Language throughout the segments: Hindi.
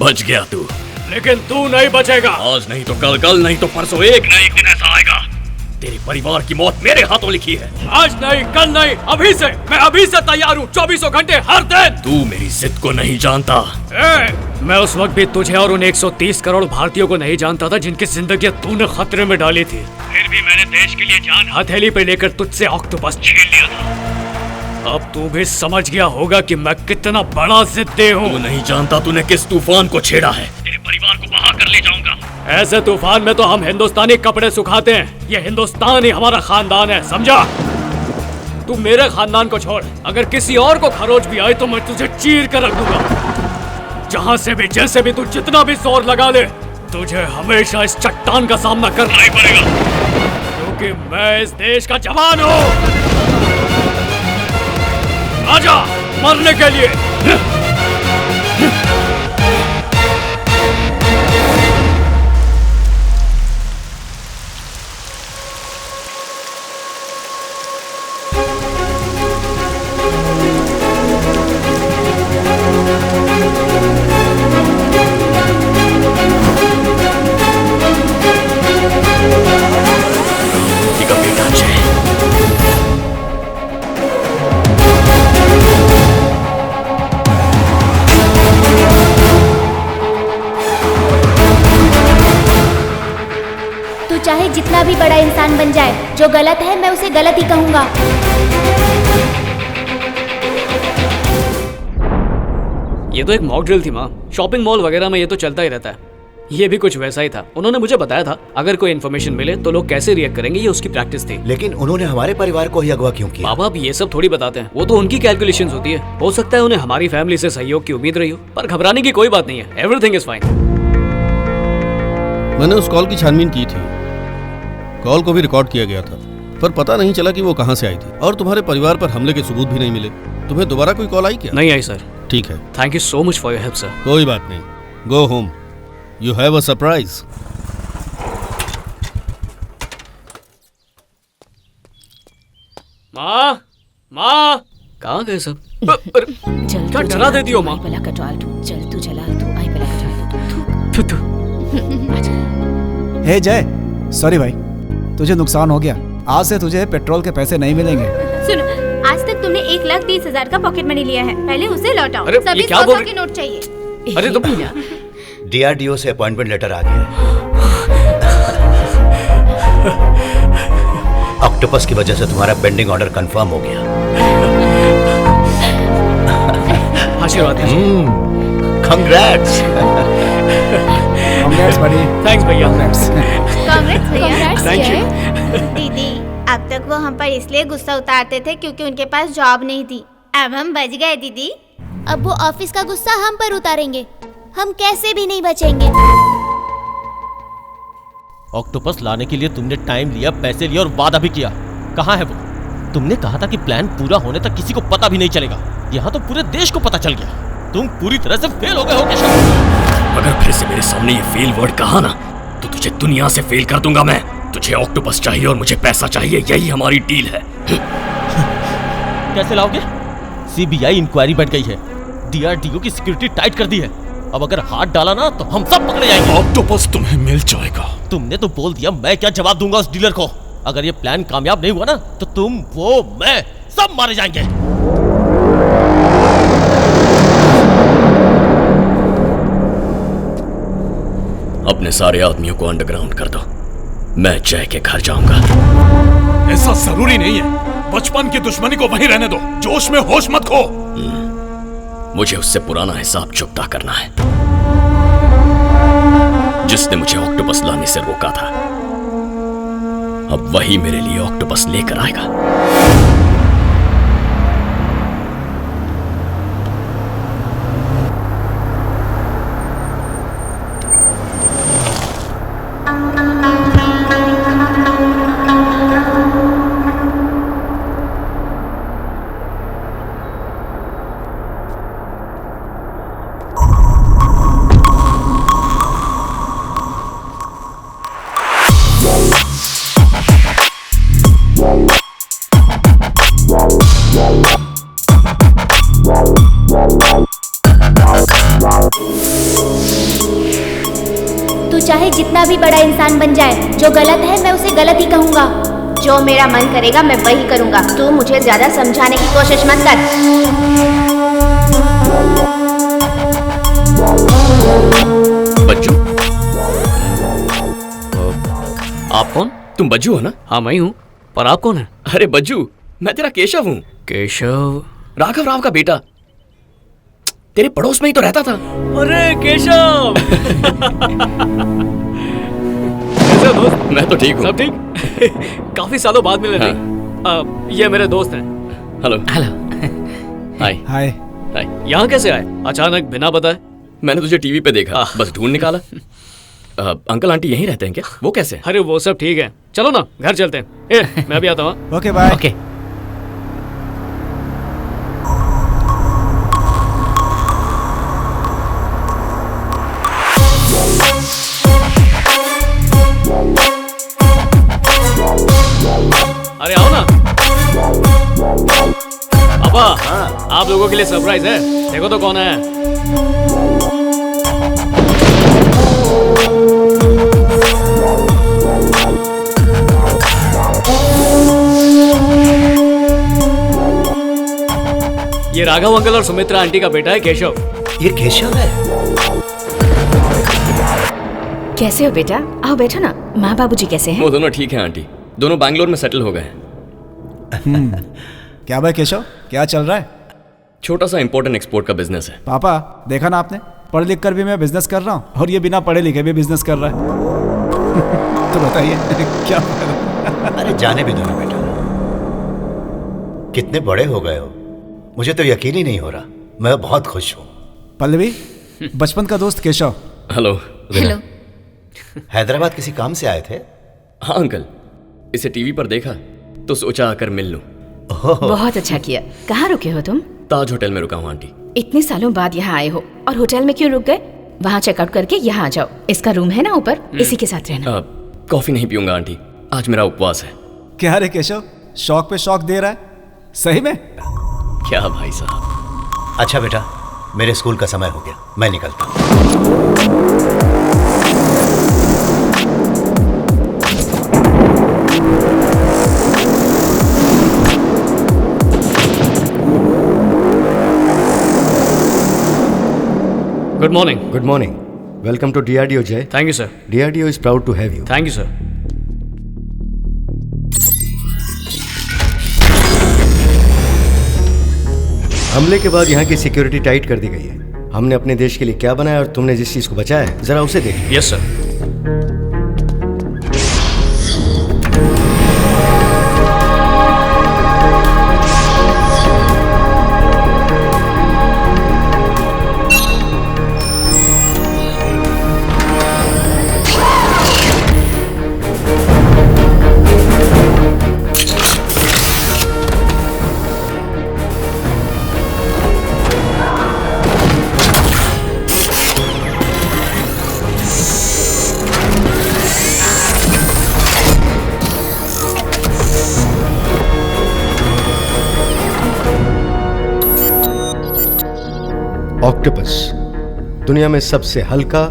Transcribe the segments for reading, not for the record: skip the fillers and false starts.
बच गया तू, लेकिन तू नहीं बचेगा। आज नहीं तो कल, कल नहीं तो परसों, एक न एक दिन ऐसा आएगा। तेरे परिवार की मौत मेरे हाथों लिखी है। आज नहीं, कल नहीं, अभी से। मैं अभी से तैयार हूँ, 24 घंटे हर दिन। तू मेरी जिद को नहीं जानता। मैं उस वक्त भी तुझे और उन 130 करोड़ भारतीयों को नहीं जानता था जिनकी जिंदगी तूने खतरे में डाली थी। फिर भी मैंने देश के लिए जान हथेली पे लेकर तुझसे ऑक्टोपस छीन लिया था। अब तू भी समझ गया होगा कि मैं कितना बड़ा जिद्दी हूँ। तू नहीं जानता तूने किस तूफान को छेड़ा है। तेरे परिवार को बहा कर ले जाऊंगा। ऐसे तूफान में तो हम हिंदुस्तानी कपड़े सुखाते हैं। ये हिंदुस्तान ही हमारा खानदान है, समझा? तू मेरे खानदान को छोड़, अगर किसी और को खरोच भी आए तो मैं तुझे चीर कर रख दूंगा। जहाँ से भी, जैसे भी, तू जितना भी जोर लगा ले, तुझे हमेशा इस चट्टान का सामना करना ही पड़ेगा, क्योंकि मैं इस देश का जवान हूँ। आजा मरने के लिए। चाहे जितना भी बड़ा इंसान बन जाए, जो गलत है मैं उसे गलत ही कहूंगा। ये तो एक मॉक ड्रिल थी माँ। शॉपिंग मॉल वगैरह में ये तो चलता ही रहता है। ये भी कुछ वैसा ही था। उन्होंने मुझे बताया था अगर कोई इन्फॉर्मेशन मिले तो लोग कैसे रिएक्ट करेंगे, ये उसकी प्रैक्टिस थी। लेकिन उन्होंने हमारे परिवार को ही अगवा क्यों किया? बाबा अब ये सब थोड़ी बताते हैं, वो तो उनकी कैलकुलेशंस होती है। हो सकता है उन्हें हमारी फैमिली से सहयोग की उम्मीद रही हो, पर घबराने की कोई बात नहीं है। Everything is fine. मैंने उस कॉल की छानबीन की थी। कॉल को भी रिकॉर्ड किया गया था, पर पता नहीं चला कि वो कहां से आई थी। और तुम्हारे परिवार पर हमले के सबूत भी नहीं मिले। तुम्हें दोबारा कोई कॉल आई क्या? नहीं आई सर। ठीक है, thank you so much for your help sir. कोई बात नहीं, go home, you have a surprise. माँ, माँ, कहाँ गए सब? क्या डरा देती हो माँ? चल तू चला, तू आई पला का। हे जय, सॉरी भाई, तुझे नुकसान हो गया। आज से तुझे पेट्रोल के पैसे नहीं मिलेंगे। सुनो, आज तक तुमने 1,30,000 का पॉकेट मनी लिया है, पहले उसे लौटाओ। अरे, सभी 100 के नोट चाहिए। अरे तो DRDO से अपॉइंटमेंट लेटर आ गया है। ऑक्टोपस की वजह से तुम्हारा पेंडिंग ऑर्डर कंफर्म हो गया। आशीर्वाद। कांग्रेट्स। Congrats buddy। थैंक्स भैया। कांग्रेट्स भैया। Thank you. दीदी, अब तक वो हम पर इसलिए गुस्सा उतारते थे क्योंकि उनके पास जॉब नहीं थी। अब हम बच गए दीदी। अब वो ऑफिस का गुस्सा हम पर उतारेंगे। हम कैसे भी नहीं बचेंगे। ऑक्टोपस लाने के लिए तुमने टाइम लिया, पैसे लिए और वादा भी किया। कहाँ है वो? तुमने कहा था कि प्लान पूरा होने तक किसी को पता भी नहीं चलेगा। यहाँ तो पूरे देश को पता चल गया। तुम पूरी तरह से फेल हो गए हो केशव। अगर फिर से मेरे सामने ये फेल वर्ड कहा ना, तो तुझे दुनिया से फेल कर दूंगा मैं। तुझे ऑक्टोपस चाहिए और मुझे पैसा चाहिए, यही हमारी डील है। कैसे लाओगे? CBI इंक्वायरी बढ़ गई है। DRDO की सिक्योरिटी टाइट कर दी है। अब अगर हाथ डाला ना तो हम सब पकड़े जाएंगे। ऑक्टोपस तुम्हें मिल जाएगा। तुमने तो बोल दिया, मैं क्या जवाब दूंगा उस डीलर को? अगर ये प्लान कामयाब नहीं हुआ ना तो तुम, वो, मैं सब मारे जाएंगे। अपने सारे आदमियों को अंडरग्राउंड कर दो। मैं जय के घर जाऊंगा। ऐसा जरूरी नहीं है। बचपन की दुश्मनी को वहीं रहने दो। जोश में होश मत खो। मुझे उससे पुराना हिसाब चुकता करना है, जिसने मुझे ऑक्टोपस लाने से रोका था। अब वही मेरे लिए ऑक्टोपस लेकर आएगा। चाहे जितना भी बड़ा इंसान बन जाए, जो गलत है मैं उसे गलत ही कहूँगा। जो मेरा मन करेगा मैं वही करूँगा। तू मुझे ज्यादा समझाने की कोशिश मत कर। बज्जू, आप कौन? तुम बज्जू हो ना? हाँ मैं हूँ, पर आप कौन है? अरे बज्जू, मैं तेरा केशव हूँ। केशव? राघव राव का बेटा, तेरे पड़ोस में ही तो रहता था। अरे केशव! कैसे हो दोस्त? मैं तो ठीक हूँ। सब ठीक? काफी सालों बाद मिले थे। ये मेरे दोस्त हैं। हेलो। हेलो। हाय। हाय। हाय। यहाँ कैसे आए अचानक बिना बताए? मैंने तुझे टीवी पे देखा, बस ढूंढ निकाला। अंकल आंटी यहीं रहते हैं क्या? वो कैसे हैं? अरे वो सब ठीक है, चलो ना घर चलते हैं। मैं भी आता हूँ। Okay bye. ओके। अरे आओ ना। पापा, आप लोगों के लिए सरप्राइज है, देखो तो कौन है। ये राघव अंकल और सुमित्रा आंटी का बेटा है केशव। ये केशव है? कैसे हो बेटा? आओ बैठो ना। माँ बाबूजी कैसे हैं? वो दोनों ठीक हैं आंटी, दोनों बैंगलोर में सेटल हो गए हैं। क्या भाई केशव, क्या चल रहा है? छोटा सा इंपोर्ट एंड एक्सपोर्ट का बिजनेस है। पापा देखा ना आपने, पढ़ लिख कर भी मैं बिजनेस कर रहा हूँ और ये बिना पढ़े लिखे भी बिजनेस कर रहा है। तो बताइए क्या? अरे जाने भी दो ना बेटा, कितने बड़े हो गए हो, मुझे तो यकीन ही नहीं हो रहा। मैं बहुत खुश हूँ। पल्लवी, बचपन का दोस्त केशव। हेलो। हेलो। हैदराबाद किसी काम से आए थे? हाँ अंकल, इसे टीवी पर देखा तो सोचा आकर मिल लूं। बहुत अच्छा किया। कहाँ रुके हो तुम? ताज होटल में रुका हूँ आंटी। इतने सालों बाद यहाँ आए हो और होटल में क्यों रुक गए? वहाँ चेकआउट करके यहाँ आ जाओ, इसका रूम है ना ऊपर, इसी के साथ रहना। कॉफी नहीं पीऊंगा आंटी, आज मेरा उपवास है। क्या रे केशव, शौक पे शौक दे रहा है सही में? क्या भाई साहब। अच्छा बेटा, मेरे स्कूल का समय हो गया, मैं निकलता हूँ। Good morning. Good morning. Welcome to DRDO, Jay. Thank you sir. DRDO is proud to have you. Thank you sir. हमले के बाद यहाँ की सिक्योरिटी टाइट कर दी गई है। हमने अपने देश के लिए क्या बनाया और तुमने जिस चीज को बचाया है, जरा उसे देखो। Yes sir. ऑक्टोपस दुनिया में सबसे हल्का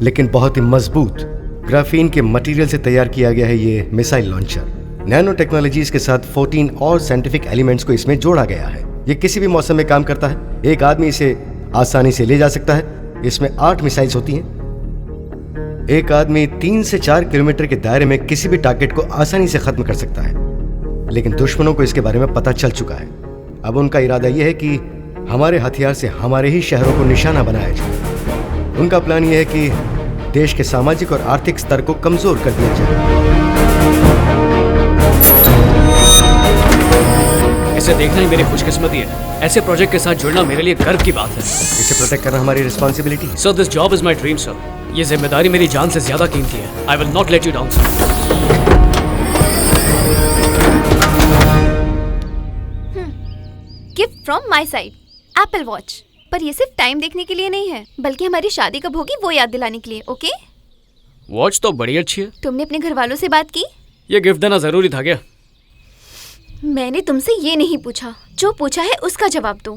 लेकिन बहुत ही मजबूत ग्राफीन के मटेरियल से तैयार किया गया है ये मिसाइल लॉन्चर। नैनो टेक्नोलॉजीज के साथ 14 और साइंटिफिक एलिमेंट्स को इसमें जोड़ा गया है। ये किसी भी मौसम में काम करता है। एक आदमी इसे आसानी से ले जा सकता है। इसमें 8 मिसाइल्स होती हैं। एक आदमी 3 से 4 किलोमीटर के दायरे में किसी भी टारगेट को आसानी से खत्म कर सकता है, लेकिन दुश्मनों को इसके बारे में पता चल चुका है। अब उनका इरादा यह है कि हमारे हथियार से हमारे ही शहरों को निशाना बनाया जाए। उनका प्लान यह है कि देश के सामाजिक और आर्थिक स्तर को कमजोर कर दिया जाए। इसे देखना ही मेरी खुशकिस्मती है। ऐसे प्रोजेक्ट के साथ जुड़ना मेरे लिए गर्व की बात है। इसे प्रोटेक्ट करना हमारी responsibility. Sir, this job is my dream sir. ये जिम्मेदारी मेरी जान से ज्यादा कीमती है। I will not let you down sir. Gift from my side, Apple watch. पर ये सिर्फ टाइम देखने के लिए नहीं है, बल्कि हमारी शादी कब होगी वो याद दिलाने के लिए। ओके? वॉच तो बड़ी अच्छी है। तुमने अपने घर वालों से बात की? ये गिफ्ट देना जरूरी था क्या? मैंने तुमसे ये नहीं पूछा, जो पूछा है उसका जवाब दो।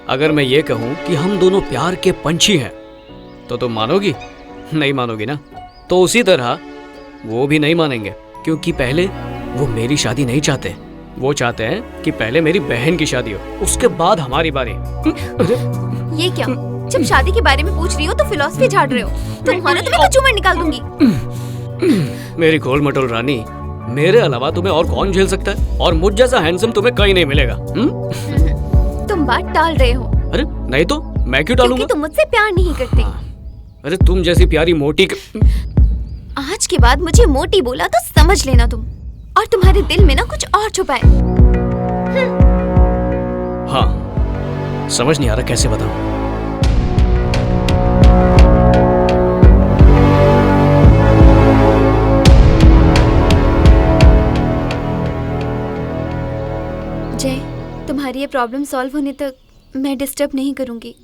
अगर मैं ये कहूं कि हम दोनों प्यार के पंछी हैं, तो तुम मानोगी? नहीं मानोगी ना? तो उसी तरह वो भी नहीं मानेंगे, क्योंकि पहले वो मेरी शादी नहीं चाहते। वो चाहते हैं कि पहले मेरी बहन की शादी हो, उसके बाद हमारी बारी। ये क्या? जब शादी के बारे में पूछ रही हो तो फिलॉसफी झाड़ रहे हो। तुम्हारा तो मैं कचूमर निकाल दूंगी। मेरी गोल मटोल रानी, मेरे अलावा तुम्हें और कौन झेल सकता है? और मुझ जैसा हैंडसम तुम्हें कहीं नहीं मिलेगा। तुम बात टाल रहे हो। अरे नहीं तो मैं क्यों टालूंगा? क्योंकि तुम मुझसे प्यार नहीं करते। अरे तुम जैसी प्यारी मोटी आज के बाद मुझे मोटी बोला तो समझ लेना तुम, और तुम्हारे दिल में ना कुछ और छुपा है। हाँ, समझ नहीं आ रहा कैसे बताऊं। जय, तुम्हारी ये प्रॉब्लम सॉल्व होने तक मैं डिस्टर्ब नहीं करूंगी।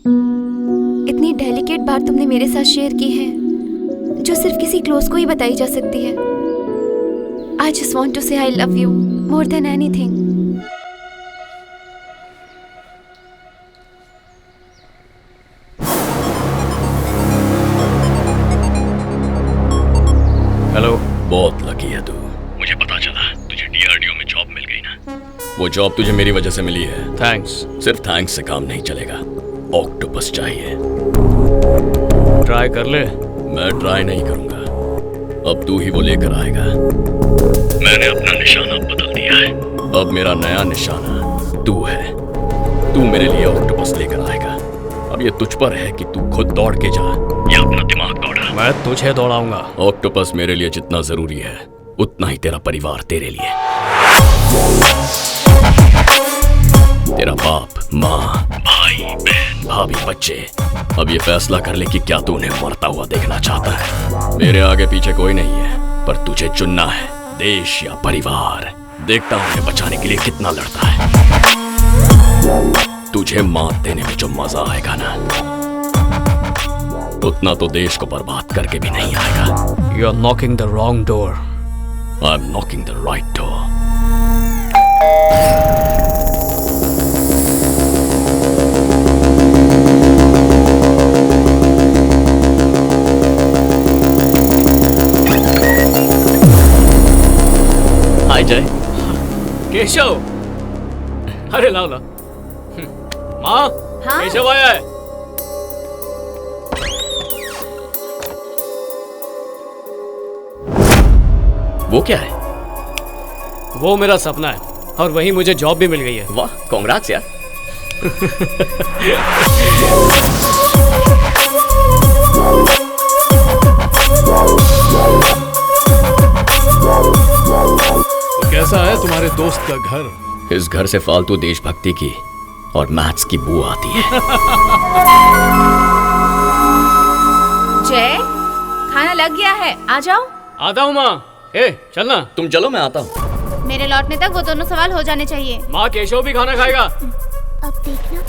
इतनी डेलिकेट बात तुमने मेरे साथ शेयर की है जो सिर्फ किसी क्लोज को ही बताई जा सकती है। I just want to say I love you more than anything. Hello. बहुत लकी है तू। मुझे पता चला तुझे डीआरडीओ में जॉब मिल गई ना। वो जॉब तुझे मेरी वजह से मिली है। थैंक्स। सिर्फ थैंक्स से काम नहीं चलेगा, ऑक्टोपस चाहिए। ट्राई कर ले। मैं ट्राई नहीं करूंगा, अब तू ही वो लेकर आएगा। मैंने अपना निशाना बदल दिया है, अब मेरा नया निशाना तू है। तू मेरे लिए ऑक्टोपस लेकर आएगा। अब ये तुझ पर है कि तू खुद दौड़ के जा या अपना दिमाग दौड़ा। मैं तुझे दौड़ाऊंगा। ऑक्टोपस मेरे लिए जितना जरूरी है उतना ही तेरा परिवार तेरे लिए। तेरा बाप, माँ, भाई, बहन, भाभी, बच्चे। अब ये फैसला कर ले कि क्या तू उन्हें मरता हुआ देखना चाहता है। मेरे आगे पीछे कोई नहीं है, पर तुझे चुनना है, देश या परिवार। देखता हूँ उन्हें बचाने के लिए कितना लड़ता है। तुझे मात देने में जो मजा आएगा ना, उतना तो देश को बर्बाद करके भी नहीं आएगा। You are knocking the wrong door. I'm knocking the right door. हाय जय। केशव। अरे लाओ लाओ। माँ, हाँ? केशव आया है। वो क्या है? वो मेरा सपना है और वहीं मुझे जॉब भी मिल गई है। वाह, कांग्रेट्स यार। तो कैसा है तुम्हारे दोस्त का घर? इस घर से फालतू देशभक्ति की और मैथ्स की बू आती है। जय, खाना लग गया है, आ जाओ। आता हूँ माँ। ए, चलना। तुम चलो, मैं आता हूँ। मेरे लौटने तक वो दोनों सवाल हो जाने चाहिए। माँ, केशव भी खाना खाएगा। अब देखना